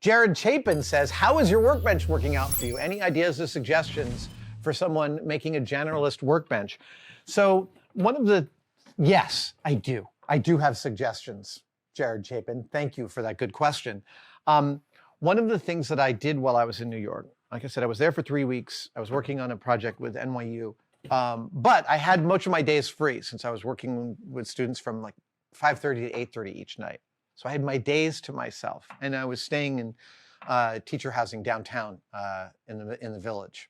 Jared Chapin says, how is your workbench working out for you? Any ideas or suggestions for someone making a generalist workbench? So yes, I do. I do have suggestions, Jared Chapin. Thank you for that good question. One of the things that I did while I was in New York, like I said, I was there for 3 weeks. I was working on a project with NYU, but I had much of my days free since I was working with students from like 5:30 to 8:30 each night. So I had my days to myself, and I was staying in teacher housing downtown in the village,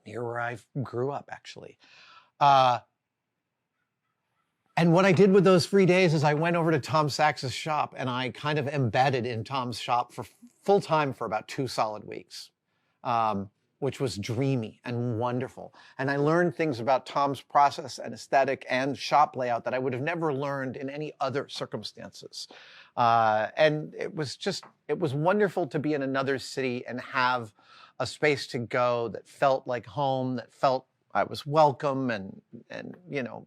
near where I grew up, actually. And what I did with those free days is I went over to Tom Sachs's shop, and I kind of embedded in Tom's shop for full time for about 2 solid weeks, which was dreamy and wonderful. And I learned things about Tom's process and aesthetic and shop layout that I would have never learned in any other circumstances. And it was wonderful to be in another city and have a space to go that felt like home, that felt I was welcome, and you know,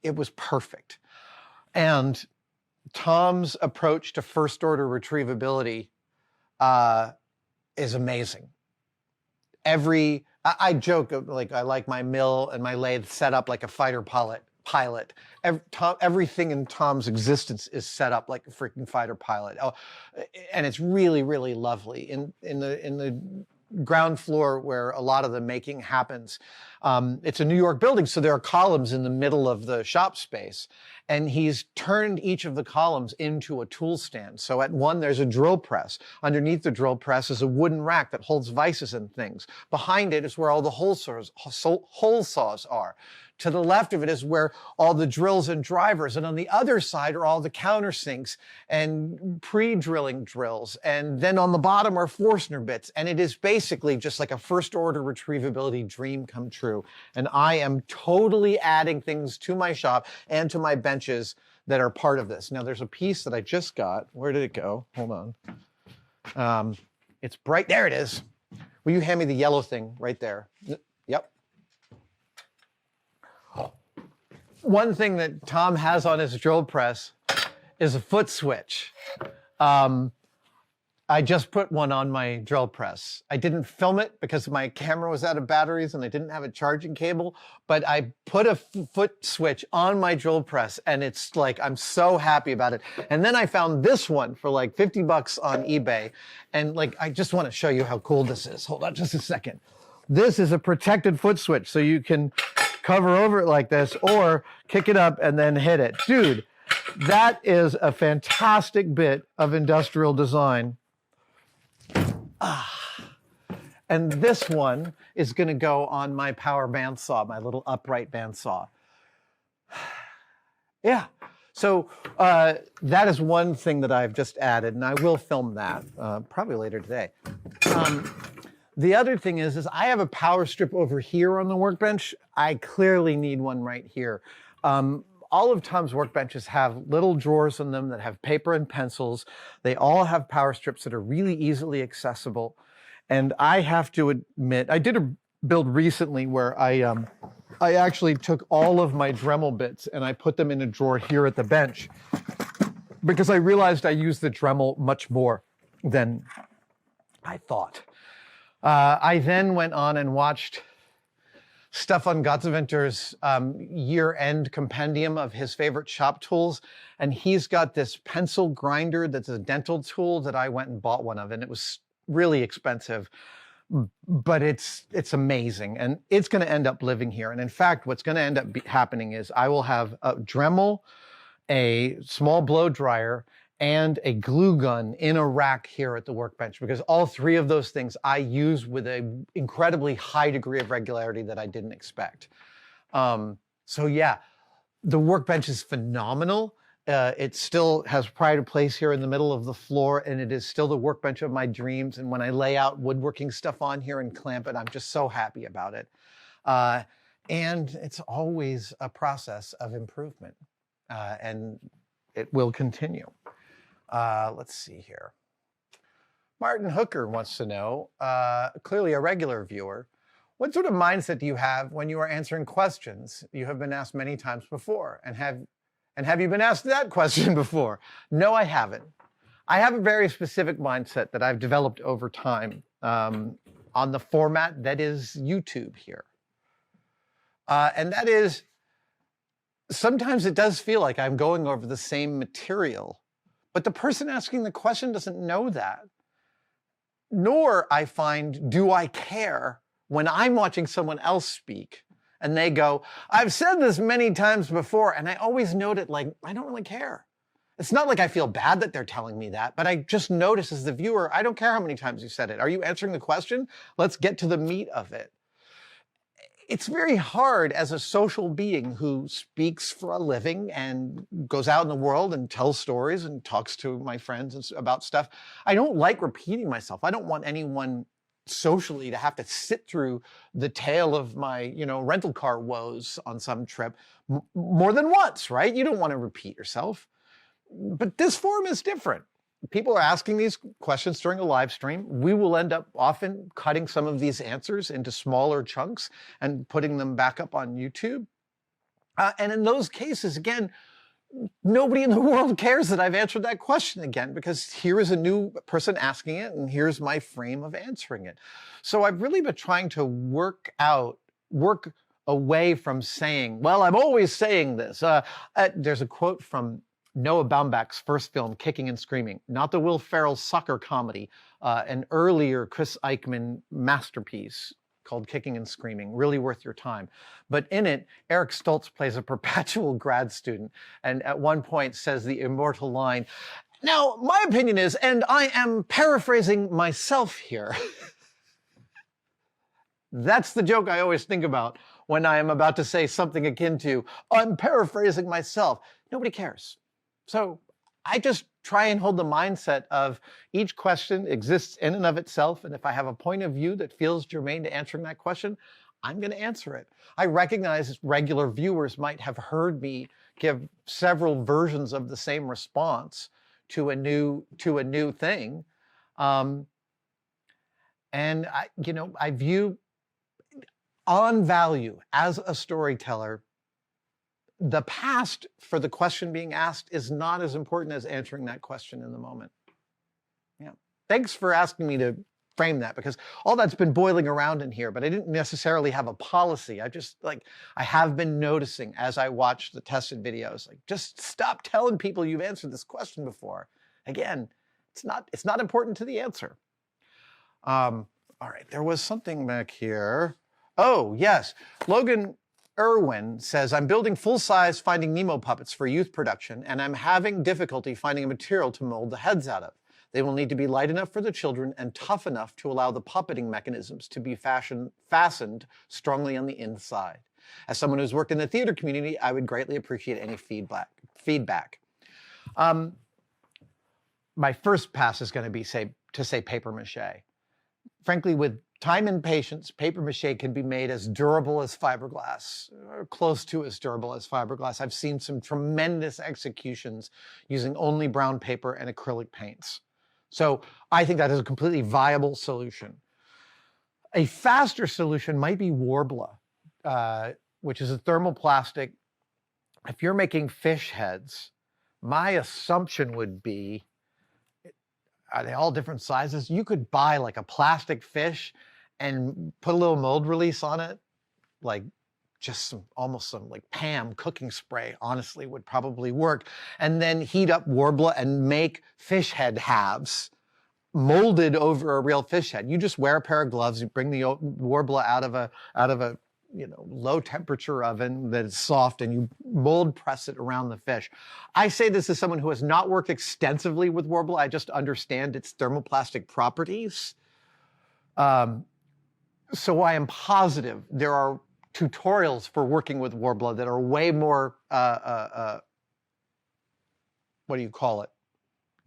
it was perfect. And Tom's approach to first order retrievability is amazing. I joke, like, I like my mill and my lathe set up like a fighter pilot. Everything in Tom's existence is set up like a freaking fighter pilot. Oh, and it's really, really lovely. In the ground floor where a lot of the making happens, it's a New York building, so there are columns in the middle of the shop space. And he's turned each of the columns into a tool stand. So at one, there's a drill press. Underneath the drill press is a wooden rack that holds vices and things. Behind it is where all the hole saws are. To the left of it is where all the drills and drivers. And on the other side are all the countersinks and pre-drilling drills. And then on the bottom are Forstner bits. And it is basically just like a first order retrievability dream come true. And I am totally adding things to my shop and to my benches that are part of this. Now there's a piece that I just got. Where did it go? Hold on. It's bright. There it is. Will you hand me the yellow thing right there? Yep. One thing that Tom has on his drill press is a foot switch. I just put one on my drill press. I didn't film it because my camera was out of batteries and I didn't have a charging cable, but I put a foot switch on my drill press, and it's like, I'm so happy about it. And then I found this one for like 50 bucks on eBay. And like, I just want to show you how cool this is. Hold on just a second. This is a protected foot switch, so you can cover over it like this or kick it up and then hit it. Dude, that is a fantastic bit of industrial design. And this one is going to go on my power bandsaw, my little upright bandsaw. Yeah. So that is one thing that I've just added, and I will film that probably later today. The other thing is I have a power strip over here on the workbench. I clearly need one right here. All of Tom's workbenches have little drawers in them that have paper and pencils. They all have power strips that are really easily accessible. And I have to admit, I did a build recently where I actually took all of my Dremel bits and I put them in a drawer here at the bench because I realized I used the Dremel much more than I thought. I then went on and watched Stefan Gotzevinter's year-end compendium of his favorite shop tools. And he's got this pencil grinder that's a dental tool that I went and bought one of. And it was really expensive, but it's amazing. And it's going to end up living here. And in fact, what's going to end up happening is I will have a Dremel, a small blow dryer, and a glue gun in a rack here at the workbench, because all three of those things I use with an incredibly high degree of regularity that I didn't expect. So yeah, the workbench is phenomenal. It still has pride of place here in the middle of the floor, and it is still the workbench of my dreams. And when I lay out woodworking stuff on here and clamp it, I'm just so happy about it. And it's always a process of improvement, and it will continue. Let's see here. Martin Hooker wants to know, clearly a regular viewer, what sort of mindset do you have when you are answering questions you have been asked many times before? And have you been asked that question before? No, I haven't. I have a very specific mindset that I've developed over time on the format that is YouTube here. And that is, sometimes it does feel like I'm going over the same material, but the person asking the question doesn't know that. Nor, I find, do I care when I'm watching someone else speak and they go, I've said this many times before, and I always note it like, I don't really care. It's not like I feel bad that they're telling me that, but I just notice as the viewer, I don't care how many times you said it. Are you answering the question? Let's get to the meat of it. It's very hard as a social being who speaks for a living and goes out in the world and tells stories and talks to my friends about stuff. I don't like repeating myself. I don't want anyone socially to have to sit through the tale of my, rental car woes on some trip more than once, right? You don't want to repeat yourself. But this forum is different. People are asking these questions during a live stream. We will end up often cutting some of these answers into smaller chunks and putting them back up on YouTube. And in those cases, again, nobody in the world cares that I've answered that question again, because here is a new person asking it, and here's my frame of answering it. So I've really been trying to work away from saying, well, I'm always saying this. There's a quote from Noah Baumbach's first film, Kicking and Screaming, not the Will Ferrell soccer comedy, an earlier Chris Eichman masterpiece called Kicking and Screaming, really worth your time. But in it, Eric Stoltz plays a perpetual grad student, and at one point says the immortal line, now, my opinion is, and I am paraphrasing myself here. That's the joke I always think about when I am about to say something akin to, I'm paraphrasing myself. Nobody cares. So I just try and hold the mindset of each question exists in and of itself. And if I have a point of view that feels germane to answering that question, I'm going to answer it. I recognize regular viewers might have heard me give several versions of the same response to a new thing. And I view on value as a storyteller, the past for the question being asked is not as important as answering that question in the moment. Yeah. Thanks for asking me to frame that, because all that's been boiling around in here, but I didn't necessarily have a policy. I have been noticing as I watch the tested videos, just stop telling people you've answered this question before. Again, it's not important to the answer. All right, there was something back here. Oh, yes. Logan Irwin says, I'm building full-size Finding Nemo puppets for youth production, and I'm having difficulty finding a material to mold the heads out of. They will need to be light enough for the children and tough enough to allow the puppeting mechanisms to be fastened strongly on the inside. As someone who's worked in the theater community, I would greatly appreciate any feedback. My first pass is going to be to say paper mache. Frankly, with time and patience, paper mache can be made as durable as fiberglass, or close to as durable as fiberglass. I've seen some tremendous executions using only brown paper and acrylic paints. So I think that is a completely viable solution. A faster solution might be Worbla, which is a thermoplastic. If you're making fish heads, my assumption would be, are they all different sizes? You could buy like a plastic fish and put a little mold release on it, like just almost some like Pam cooking spray, honestly, would probably work. And then heat up Worbla and make fish head halves molded over a real fish head. You just wear a pair of gloves, you bring the Worbla out of a low temperature oven that is soft, and you mold press it around the fish. I say this as someone who has not worked extensively with Worbla. I just understand its thermoplastic properties. So I am positive there are tutorials for working with Worbla that are way more,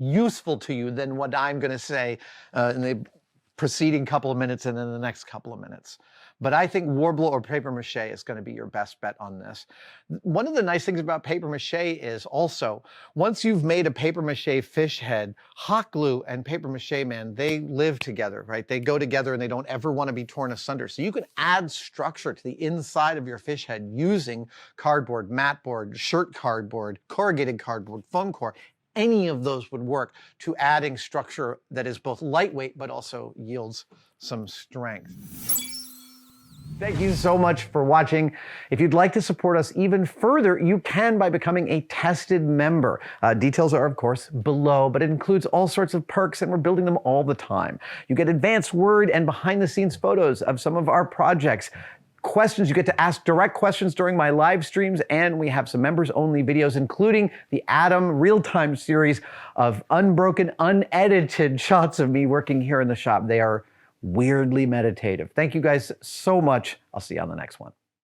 useful to you than what I'm going to say in the preceding couple of minutes and then the next couple of minutes. But I think Worbla or paper mache is going to be your best bet on this. One of the nice things about paper mache is also, once you've made a paper mache fish head, hot glue and paper mache, man, they live together, right? They go together and they don't ever want to be torn asunder. So you can add structure to the inside of your fish head using cardboard, mat board, shirt cardboard, corrugated cardboard, foam core, any of those would work to adding structure that is both lightweight but also yields some strength. Thank you so much for watching. If you'd like to support us even further, you can by becoming a tested member. Details are, of course, below, but it includes all sorts of perks, and we're building them all the time. You get advanced Word and behind-the-scenes photos of some of our projects. Questions, you get to ask direct questions during my live streams, and we have some members-only videos, including the Adam real-time series of unbroken, unedited shots of me working here in the shop. They are weirdly meditative. Thank you guys so much. I'll see you on the next one.